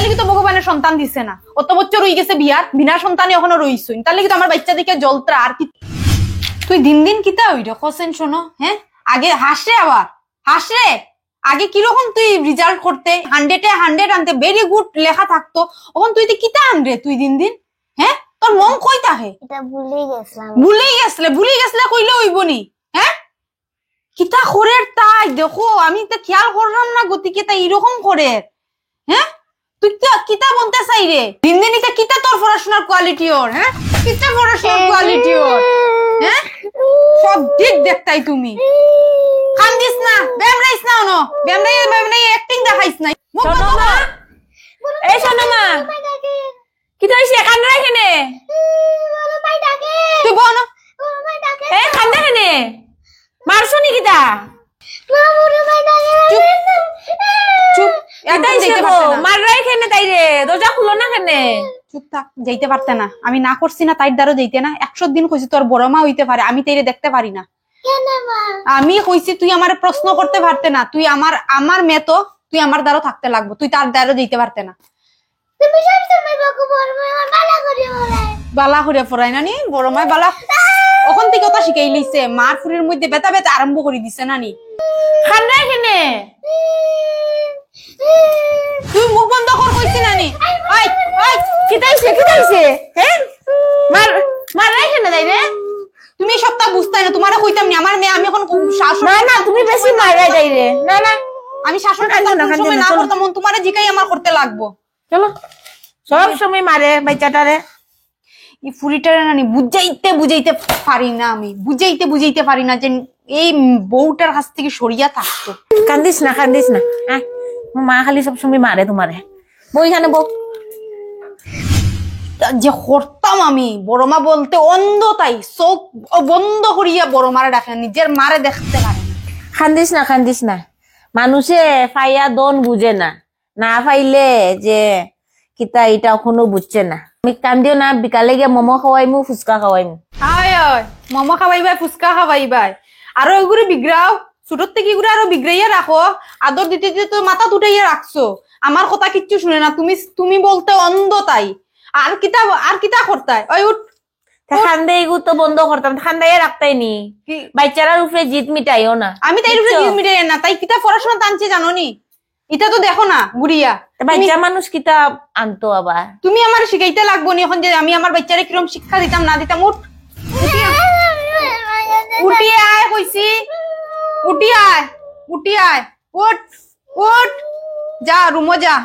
লাগি তো ভগবানের সন্তান দিছে না, অত বছর রয়ে গেছে বিয়ার, বিনা সন্তানে এখনো রইছুন, তার লাগি তো আমার বাচ্চা দিকে জলত্রা। আর কি তুই দিন দিন কিতা হই রে কসেন শোনো, হ্যাঁ আগে হাসরে, আবার হাসরে, আগে কিরকম তুই রেজাল্ট করতে 100-এ 100 আনতে, ভেরি গুড লেখা থাকতো, এখন তুই কিতা আনরে তুই দিন দিন, হ্যাঁ তোর মন কই তাহে? এটা ভুলেই গেছলে কইলে হইব নি? হ্যাঁ কিতা করে তাই দেখো, আমি তো খেয়াল করলাম না গতিকে তাই এরকম করে। হ্যাঁ তুই কিতা বলতে চাই রে? দিন দিন এটা কিতা তোর পড়াশোনার কোয়ালিটি ওর, হ্যাঁ কিতা পড়াশোনার কোয়ালিটি ওর, হ্যাঁ সব দিক দেখতাই তুমি। কান্দিস না, বেমরাইস না, ওনো বেমরাই অ্যাক্টিং দেখাইস না। শোনো মা, এই শোনো মা, কি হইছে? কান্দা কেনে? তুই বলো এই কান্দা কেনে? মারছো নি কিতা? চুপ, একদম যাইতে পারতে না। মাররাই কেনে তাইরে? দরজা খুলো না কেনে? চুপ থাক, যাইতে পারতে না। আমি না করছি না তাইর দ্বারা যাইতে না। 100 দিন কইছি তোর বড় মা হইতে পারে, আমি তাইরে দেখতে পারি না। আমি কইছি তুই আমারে প্রশ্ন করতে পারতে না, তুই আমার মেয়ে তো, তুই আমার দ্বারা থাকতে লাগবো, তুই তার দ্বারা যাইতে পারতে না। বালা করে পড়াই না নি বড় মায়, বালা ওখান থেকে কথা শিখাই লইছে, মার ফুরের মধ্যে বেতা বেতা আরম্ভ করে দিছে না নি। কান্দা কেনে? তুই মুখ বন্ধ কর কইছি না নি। ওই ওই কিতাইছে? হ্যাঁ মাররাই কেনে তাইরে? তুমি সবটা বুঝতাই না, তোমারে কইতাম নি আমার মেয়ে, আমি এখন শাসন। না তুমি বেশি মাররাই তাইরে। না আমি শাসন সময় না করতাম, তোমারে জিকাই আমার করতে লাগবো। চলো, সব সময় মারে বাচ্চাটারে। এই ফুরিটারে নানি বুঝাইতে পারি না, আমি বুঝাইতে পারি না যে এই বউটার কাছ থেকে সরিয়া থাকতো। কান্দিস না মা খালি সব সময় মারে তোমারে। বই এখানে বউ যে করতাম আমি, বড় মা বলতে অন্ধ, তাই চোখ বন্ধ করিয়া বড় মারে ডাকে, নিজের মারে দেখতে পারে না। কান্দিস না, মানুষে ফাইয়া দন বুঝে না, না ফাইলে যে কিতা এটা এখনো বুঝছে না। আমি কান্দিও না, বিকালে গিয়ে মোমো খাওয়াইমু, ফুচকা খাওয়াইমু। আয় মোমো খাওয়াইবাই, ফুচকা খাওয়াইবাই, আরো এগুলো বিগ্রাও, ছোটর থেকে এগুলো আরো বিগ্রাইয়া রাখো, আদর দিতে দিতে তো মাথা উঠাইয়া রাখছো, আমার কথা কিচ্ছু শুনে না। তুমি বলতে অন্ধ, তাই আর কিতা করতাই? ওই উঠ, খান্দে এগুলো তো বন্ধ করতাম, খান্দাইয়া রাখতাই নি, বাচ্চারার উপরে জিত মিটাইও না। আমি তাই উপরে জিত মিটাই না, তাই কিতা পড়াশোনা টানছে জানো নি? এটা তো দেখো না গুড়িয়া, বাচ্চা মানুষ কিতা আনতো আবার। তুমি আমার শিখাইতে লাগবো নি এখন যে আমি আমার বাচ্চারে কিরকম শিক্ষা দিতাম না দিতাম। উঠিয়ে আয় কইছি, উঠিয়ে আয়, উঠ যা, রুমো যা।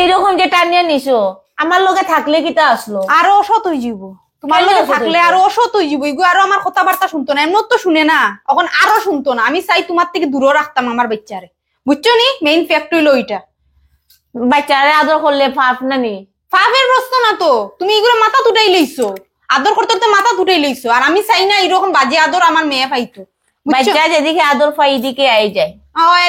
এরকম যে টানিয়ে নিছো, আমার লগে থাকলে কিতা আসলো? আরো অসৎ হয়ে যাব, তোমার লগে থাকলে আরো অসৎ হয়ে যাব। এগুলো আরো আমার কথাবার্তা শুনতো না, এমন তো শুনে না, এখন আরো শুনতো না। আমি চাই তোমার থেকে দূরে রাখতাম আমার বাচ্চারে, বুঝছো নি? মেইন ফ্যাক্ট হইলো ওইটা। বাচ্চারে আদর করলে পাপ না নি? পাপের প্রশ্ন না তো, তুমি এগুলো মাথা তুটাই লইছো, আদর করতে তো মাথা তুটাই লইছো। আর আমি চাই না এরকম বাজে আদর আমার মেয়ে পাইতো। বাচ্চা যেদিকে আদর পাই এদিকে আই যায়।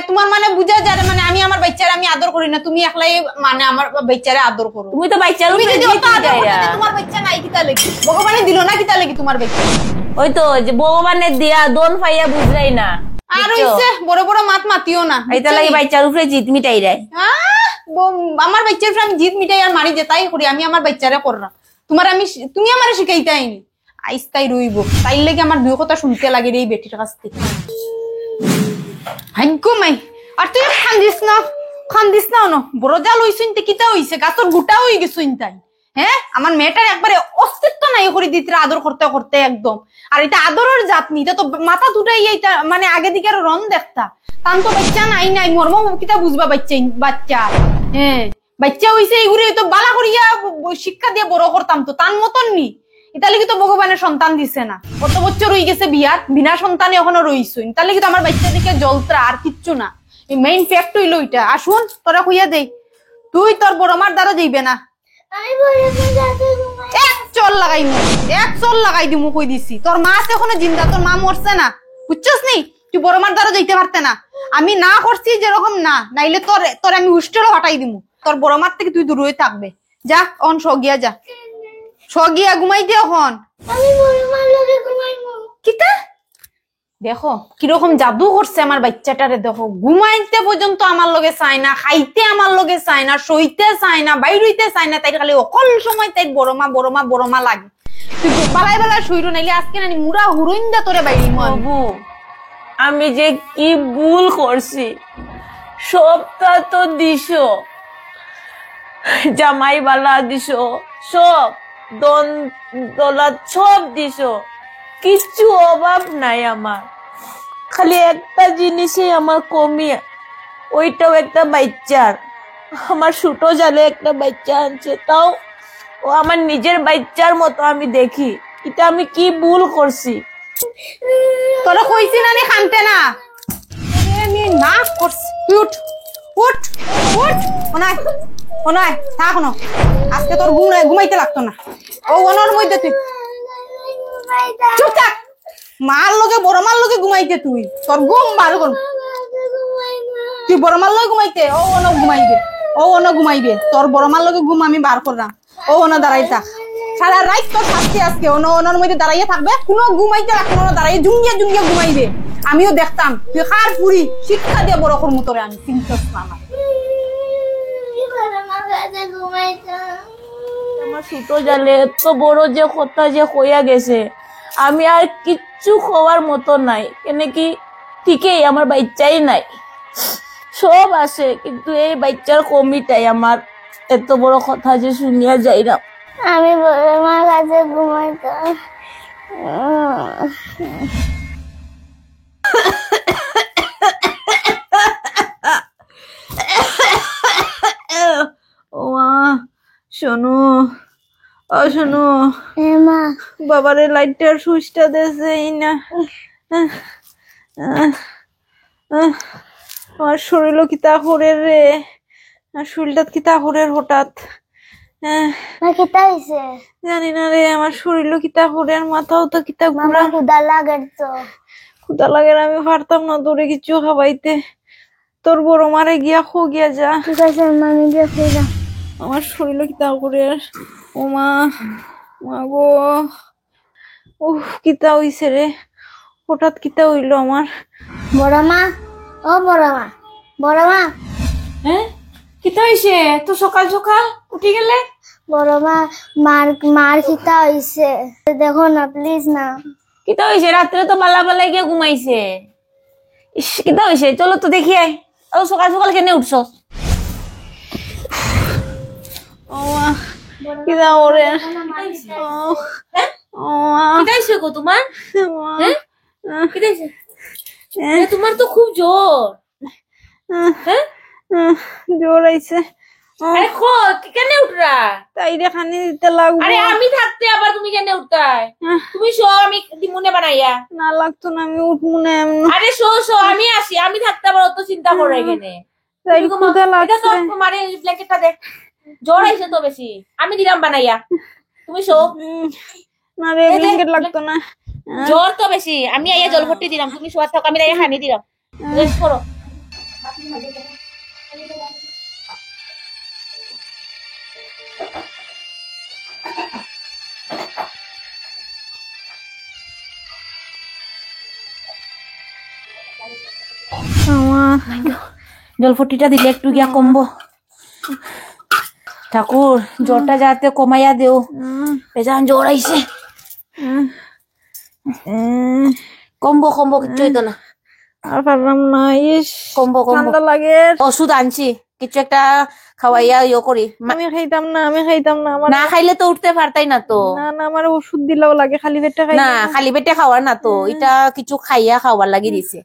তোমার মানে বুঝা যায়, মানে আমি আমার বাচ্চারে আমি আদর করি না, তুমি একলাই মানে আমার বাচ্চারে আদর করো। তুমি তো বাচ্চার তোমার বাচ্চা নাই কিতা লাগি, ভগবানে দিল না কিতা লাগি তোমার বাচ্চা? ওই তো যে ভগবানের দিয়া দোন পাইয়া বুঝলাই না। আর হইছে বড় বড় মাত মাতিও না, এইটা লাগি বাচ্চার উপরে জিত মিটাই দেয়। আমার বাচ্চার উপরে আমি জিত মিটাই আর মারি যে তাই করি, আমি আমার বাচ্চারে করলাম। তুমি আমারে শিখাইতে আইনি, আইস্তাই রইব, তাই লেগে আমার দুই কথা শুনতে লাগে এই বেটির কাছ থেকে। ভাগ্য মাই, আর তুই খান্দিস না অন বড় জাল হইছুন, কিতা হইছে? গাছর গোটা হয়ে গেছুন তাই। হ্যাঁ আমার মেয়েটার একবারে অস্তিত্ব নাই করে দিতে আদর করতে করতে একদম। আর এটা আদরের জাত নি, এটা তো মাথা দুটাই এইটা, মানে আগে দিকে আরো রং দেখতা, তান তো বাচ্চা নাই মর্ম কিতা বুঝবা বাচ্চা। হ্যাঁ বাচ্চা হইছে এইগুলো তো বালা করিয়া শিক্ষা দিয়ে বড় করতাম, তো তার মতন নি। এটা লাগি তো ভগবানের সন্তান দিছে না, কত বছর হয়ে গেছে বিয়ার, বিনা সন্তানে এখনো রইছুন, তার লাগি তো আমার বাচ্চা দিকে জলত্রা, আর কিচ্ছু না। মেইন ফ্যাক্ট হইলো এটা। আসুন তোরা কইয়া দেই, তুই তোর বড় মার দ্বারা যাইবে না। এক চল লাগাই দিমু কই দিছি। তোর মা আছে এখনো জিন্দা, তোর মা মরছে না, বুঝছস নি? তুই বড় মার দ্বারা যাইতে পারতে না। আমি না করছি যেরকম না, নাইলে তোর আমি হোস্টেলও হটাই দিমু। তোর বড় মার থেকে তুই দূরে থাকবে। যা অন সগিয়া যা, সগিয়া ঘুমাই দে এখন। কিতা দেখো কিরকম জাদু করছে আমার বাচ্চাটারে, দেখো ঘুমাইতে পর্যন্ত আমার লগে চায় না, খাইতে আমার লগে চায় না, সইতে চায় না, বাইর হইতে চায় না, তাই খালি অকল সময় তাই বড়মা বড়মা বড়মা লাগে। তুই বালায় বালায় শুইরো নাইলে আজকে নানি মুড়া হুরইন্দা তোরে বাইরি মন। বাবু আমি যে কি ভুল করছি, সবটা তো দিছো, জামাই বালা দিছো, সব দন দৌলত সব দিছো, কিচ্ছু অভাব নাই আমার। খালি একটা জিনিসে আমার কমি, ওইটাও একটা বাচ্চার। আমার ছোট জালে একটা বাচ্চা আনছে, তাও ও আমার নিজের বাচ্চার মতো আমি দেখি। এটা আমি কি ভুল করছি? তোরা কইছি নানি খানতে না, আমি না করছি। তুই উঠ উঠ উঠ, ওনাই ওনাই থাক ন, আজকে তোর ঘুমাইতে লাগতো না। ও ওনার মধ্যে তুই চুপ থাক, মার লগে বড় মার লগে ঘুমাইতে, তুই তোর ঘুম বার কর। তুই বড় মার লগে ঘুমাইতে, ও অন ঘুমাইবে, ও অন ঘুমাইবে, তোর বড় মার লগে ঘুম আমি বার করলাম। ও অন দাঁড়াই থাক, সারা রাত তোর শাস্তি আজকে। ওনার মধ্যে দাঁড়াইয়ে থাকবে, কোনো ঘুমাইতে রাখবো না, দাঁড়াইয়ে জুঙ্গিয়ে জুঙ্গিয়ে ঘুমাইবে। আমিও দেখতাম তুই খার পুরি শিক্ষা দিয়ে বড় কর মতরে, আমি চিন্তা আমার আমার ছোট জালে এত বড় যে কথা যে কইয়া গেছে, আমি আর কিচ্ছু খাওয়ার মতো নাই। কেন কি ঠিকই আমার বাচ্চাই নাই, সব আছে কিন্তু এই বাচ্চার কমিটাই আমার এত বড় কথা যে শুনিয়া যাই না। আমি বড়মার কাছে ঘুমাইতাম। ও মা শোনো, ও শোনো, মা বাবারে লাইটটার সুইচটা দেছে না। আমার শরীরও কিতা করে রে, শরীরটা কিতা করে হঠাৎ, মা কিতা হইছে? জানি না রে, আমার শরীরও কিতা করে, আর মাথাও তো কিতা মামা ঘুরা। ক্ষুধা লাগে তো। ক্ষুধা লাগে, আমি পারতাম না তোরে কিছু খাওয়াইতে। তোর বড় মারে গিয়া খো গিয়া যা। ঠিক আছে মামি গিয়ে খুঁজা। আমার শরীরও কিতা করে, ও মা, মা গো, উফ কিতা হইছে রে, হঠাৎ কিতা হইলো আমার। বড়মা, ও বড়মা, বড়মা, হ্যাঁ কিতা হইছে তো সকাল সকাল উঠি গেলে? বড়মা মার কিতা হইছে দেখো না প্লিজ না। কিতা হইছে? রাত্রে তো বালা বালাই গিয়ে ঘুমাইছে। ইস কিতা হইছে, চলো তো দেখি আয়। ও সকাল সকাল কেনে উঠছ? ও মা কিতা ওরে, ও মা, কিতা হইছে গো তোমার? মা, কিতা হইছে? তোমার তো খুব জ্বর। হ্যাঁ জ্বর আইছে। আরে কেনে উঠরা? তাই রে খানি দিতে লাগবো। আরে আমি থাকতে আবার তুমি কেনে উঠতাই? তুমি শো, আমি দিমুনে বানাইয়া। না লাগতো না, আমি উঠবো না এমন। আরে শো শো, আমি আসি, আমি থাকতে আবার অত চিন্তা করে কেনে? তাই ক্ষুধা লাগছে। মানে ব্ল্যাঙ্কেটটা দেখ, জ্বর আইছে তো বেশি, আমি দিলাম বানাইয়া, তুমি শো। না রে ব্ল্যাঙ্কেট লাগতো না, জ্বর তো বেশি, আমি আইয়া জল ভর্তি দিলাম, তুমি শোয়া থাকো, আমি আইয়া হানি দিলাম, রেস্ট করো। জলফটিটা দিলে একটু গিয়া কমবো। ঠাকুর জ্বরটা যাতে কমাইয়া দেও, বেজান জ্বর আইছে। কমবো কমবো, কিচ্ছু হইতো না, আর পারলাম না। ইস কমবো কমবো, ঠান্ডা লাগে। ওষুধ আনছি, কিছু একটা খাওয়াইয়া ইয়ে করি। আমি খাইতাম না, আমি খাইতাম না। আমার না খাইলে তো উঠতে পারতাই না তো। না না, আমার ওষুধ দিলেও লাগে, খালি পেটে খাই না খালি পেটে খাওয়ার না তো, এটা কিছু খাইয়া খাওয়ার লাগি দিছে।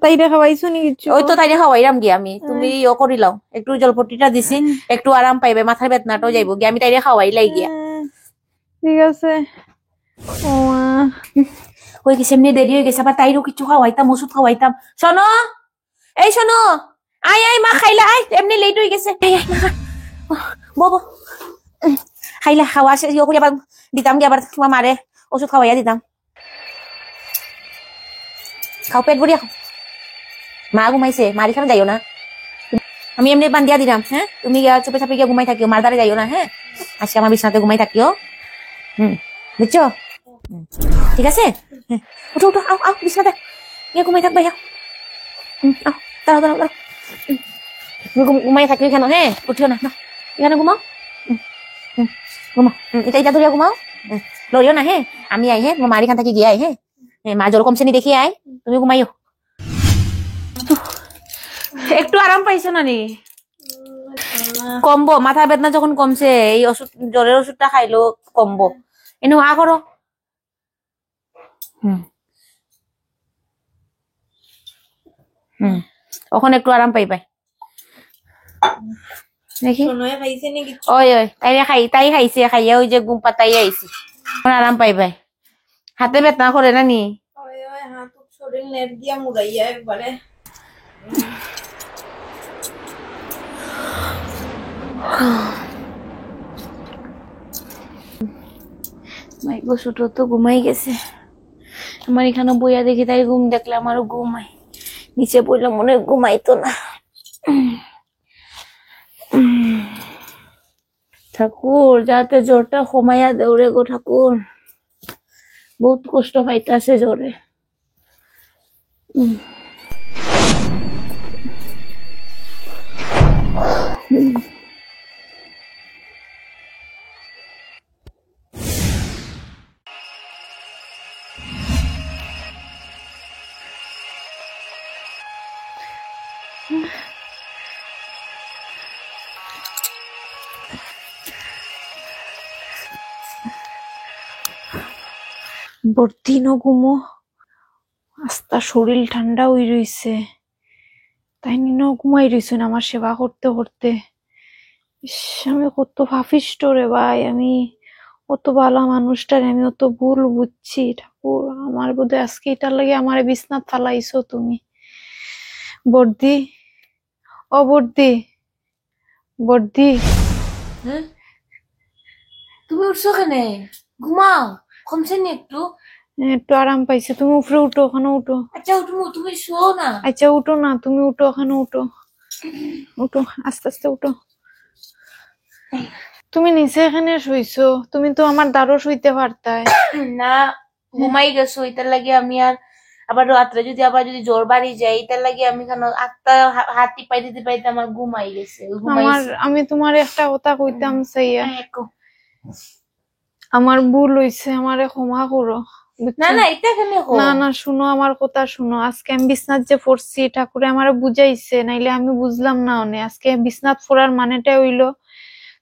তাইরে খাওয়াইছো নি কিছু? ওই তো তাইরে খাওয়াইরাম গিয়ে আমি, তুমি ইয়ে করিলাও, একটু জলপট্টিটা দিছি, একটু আরাম পাইবে, মাথার বেদনাটাও যাইবো গিয়ে, আমি তাইরে খাওয়াই লাই গিয়া। ঠিক আছে। ও মা হয়ে গেছে, এমনি দেরি হয়ে গেছে, আবার তাইরও কিছু খাওয়াইতাম, ওষুধ খাওয়াইতাম। শোনো, এই শোনো, আয় আয় মা খাইলা, আয়, এমনি লেট হয়ে গেছে, আয় আয় মা, বো খাইলা, খাওয়া শেষ ইয়ে করি আবার দিতাম গিয়ে, আবার তোমার মারে ওষুধ খাওয়াইয়া দিতাম। খাও, পেট ভরিয়া খাও। মা ঘুমাইছে, মারি খানে যাইও না, আমি এমনি বান্ধিয়া দিলাম। হ্যাঁ তুমি চুপে চাপে গিয়ে ঘুমাই থাকিও, মার দ্বারে যাইও না। হ্যাঁ আজকে আমার বিছানাতে ঘুমাই থাকিও, বুঝছো? ঠিক আছে। উঠো উঠো, আও আও বিছনাতে ইয়ে ঘুমাই থাকবা ইয়া। আও দাঁড়াও দাঁড়াও দাঁড়াও। তুমি ঘুমাই থাকলে কেন? হ্যাঁ উঠিও না, না এখানে ঘুমাও। ঘুমাও, এটা এটা ধরিয়া ঘুমাও। লড়িও না হ্যাঁ, আমি আই হ্যাঁ, তোমার মার এখান থেকে গিয়ে আই হ্যাঁ। মা জ্বর কমছে নি দেখি আই, তুমি ঘুমাইও। একটু আরাম পাইছো না নি? কমবো, মাথা বেদনা যখন কমছে এই ওষুধ, জ্বরের ওষুধটা খাইলো কমবো। এনে আ করো। ওখানে একটু আরাম পাইবাই দেখি। ওই ওই তাই খাইছে, খাইয়া ওই যে ঘুম পাতাই আইছি, এখন আরাম পাইবাই। হাতে বেদনা করে না নি? শরীর নেট দিয়া মুড়াইয়া একবারে। মাইগো ছোট তো ঘুমাই গেছে। আমার এখানে বইয়া দেখি তাই ঘুম দেখলে আমারও ঘুমাই, নিচে বইলে মনে হয় ঘুমাইতো না। ঠাকুর যাতে জ্বরটা কমাইয়া দেউরে গো ঠাকুর, বহুত কষ্ট পাইতাছে জ্বরে। বর্তি ন ঘুমো, আস্তা শরীর ঠান্ডা হয়ে রইছে, তাই নিন ঘুমাই রইছে না আমার সেবা করতে করতে। ইস, আমি কত পাপিষ্ট রে ভাই, আমি অত ভালো মানুষটারে আমি অত ভুল বুঝছি। ঠাকুর আমার বোধহয় আজকে এটার লাগে আমার বিছনাত ফালাইছো তুমি। বর্দি, ও বর্দি, বর্দি, তুমি উঠছো কেনে? ঘুমাও, কমছে নি একটু? একটু আরাম পাইছে, তুমি উপরে উঠো, ওখানে উঠো। আচ্ছা উঠবো, তুমি শো না। আচ্ছা উঠো না, তুমি উঠো, ওখানে উঠো, উঠো আস্তে আস্তে উঠো। তুমি নিচে এখানে শুইছো, তুমি তো আমার দ্বারও শুইতে পারতাই। না ঘুমাই গেছো, এটার লাগে আমি আর আবার রাত্রে যদি আবার যদি জ্বর বাড়ি যায় এটার লাগে আমি কেন আটটা হাত টিপাই দিতে পাইতে আমার ঘুমাই গেছে, আমি তোমার একটা কথা কইতাম চাইয়া, হ্যাঁ, আমার ভুল হইছে, আমারে ক্ষমা করো। না না এটা কেন না না শুনো, আমার কথা শুনো। আজকে আমি বিছনাথ যে পড়ছি, ঠাকুরে আমারে বুঝাইছে, নাইলে আমি বুঝলাম না। আজকে বিছনাথ পড়ার মানেটা হইলো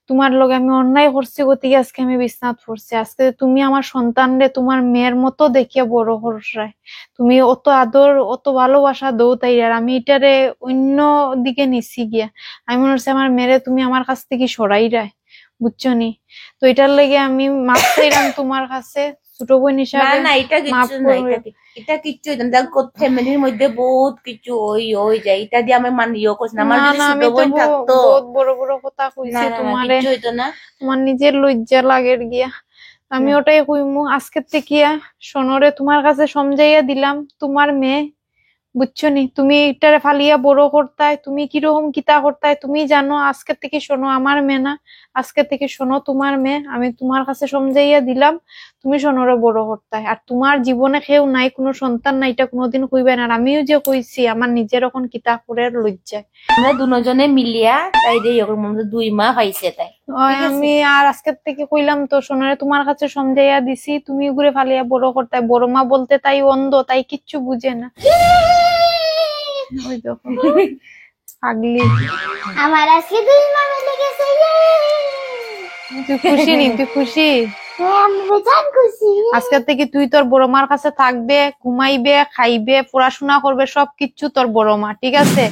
তোমার লগে আমি অন্যায় করছি, গতিকে আজকে আমি বিছনাথ পড়ছি। আজকে তুমি আমার সন্তানরে তোমার মেয়ের মতো দেখিয়া বড় করছাই, তুমি অত আদর অত ভালোবাসা দৌ তাই, আর আমি এটারে অন্য দিকে নিছি গিয়া। আমি মনে হচ্ছে আমার মেয়েরে তুমি আমার কাছ থেকে সরাই রায়, বুঝছো নি? তো এটার লাগে আমি মাফ চাইলাম তোমার কাছে, ছোট বোন হিসাবে। না এটা কিচ্ছু না, এটা কিচ্ছু দেখো ফ্যামিলির মধ্যে বহুত কিছু ওই যায়, এটা দিয়ে আমি মানিও করছি না। আমার যদি ছোট বোন থাকতো, বহুত বড় বড় কথা কইছে তোমারে, তোমার নিজের লজ্জা লাগের গিয়া। আমি ওটাই কইমু, আজকের থেকে সোনরে তোমার কাছে সমঝাইয়া দিলাম, তোমার মেয়ে, বুঝছো নি? তুমি এটারে ফালিয়া বড় করতাই, তুমি কিরকম কিতা করতাই তুমি জানো। আজকের থেকে শোনো আমার মেয়ে না, আজকের থেকে শোনো তোমার মেয়ে। আমি তোমার কাছে সমঝাইয়া দিলাম, তুমি সোনরে বড় করতাই। আর তোমার জীবনে কেউ নাই, কোনো সন্তান নাই, এটা কোনোদিন কইবে না। আর আমিও যে কইছি আমার নিজের এখন কিতা করে লজ্জায়। আমরা দুজনে মিলিয়া তাই যে 2 মাস হয়েছে তাই। আমি আর আজকের থেকে কইলাম তো, সোনারে তোমার কাছে সমঝাইয়া দিছি, তুমি ঘুরে ফালিয়া বড় করতাই। বড় মা বলতে তাই অন্ধ, তাই কিচ্ছু বুঝে না। ওই দেখো পাগলি, আমার আজকে 2 মাস হয়ে গেছে। তুই খুশি নি? তুই খুশি? আমি বেজান খুশি। আজকের থেকে তুই তোর বড় মার কাছে থাকবে, ঘুমাইবে, খাইবে, পড়াশোনা করবে, সবকিছু তোর বড় মা, ঠিক আছে?